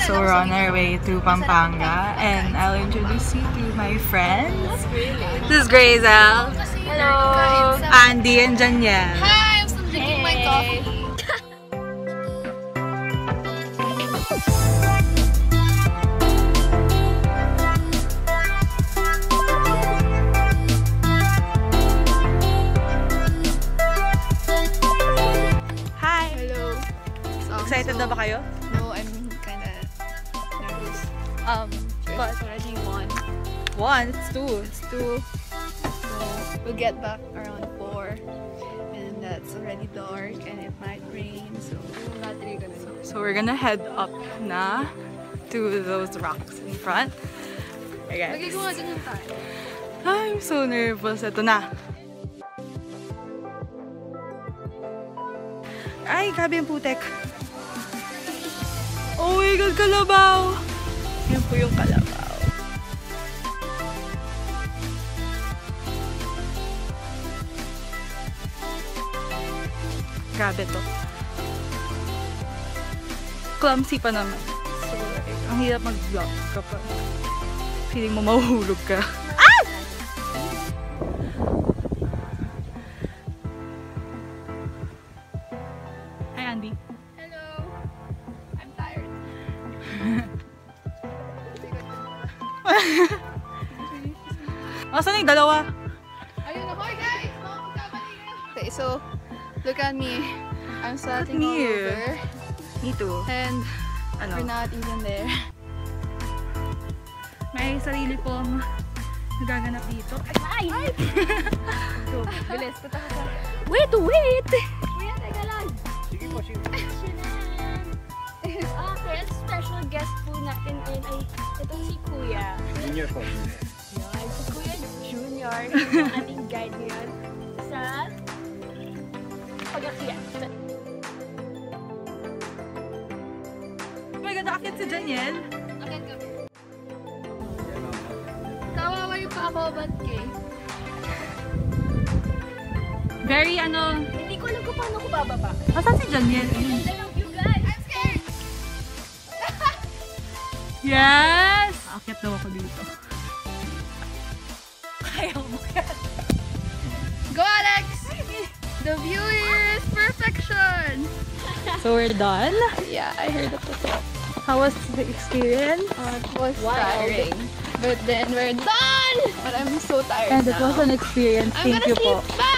So we're on our way to Pampanga and I'll introduce you to my friends. This is Grazel. Hello! Andy and Janiel. Hi! I'm still drinking my coffee. Hi! Hello. Excited na ba kayo? No, I'm kinda nervous. But It's already 1. one, it's two. It's 2. So we'll get back around 4. And that's already dark and it might rain. So not really gonna know. So we're gonna head up na to those rocks in front. Hey guys. Lagay ko nga dyan yung tayo. I'm so nervous. Ito na. Ay, grabe yung putek. Oh my God, kalabaw! Yan po yung kalabaw. Grabe to. Clumsy pa naman. So, ang hirap mag-vlog kapag feeling mo mahuhulog ka. Ah! Hi, Andy. Hello! I'm tired. Asan yung dalawa? Ayun na, hoy guys! Okay, so look at me. I'm starting all me. over. Me too. And Ano? we're not even there. May sarili pong nagaganap dito. Ay! So, bilis. Punta ka sa... Wait! Kuya, teka lang. Sige po, sige. Okay, ang special guest po natin ay itong si Kuya. Junior po. Yan, si Kuya Junior, yung ating guide ngayon sa pag-akyat. Oh my God, nakakit si Janiel. Akin ka. Kawawa yung pakababad kay. Very ano... Hindi ko alam kung paano ko bababa. Asan si Janiel? Ganda lang view, guys! I'm scared! Yes! Aakyat daw ako dito. Ayaw mo yan. Go, Alex! The view here is perfection! So we're done. Yeah, I heard of it. How was the experience? It was tiring. But then we're done! But I'm so tired And it now. was an experience. I'm Thank gonna you po. sleep. Bye!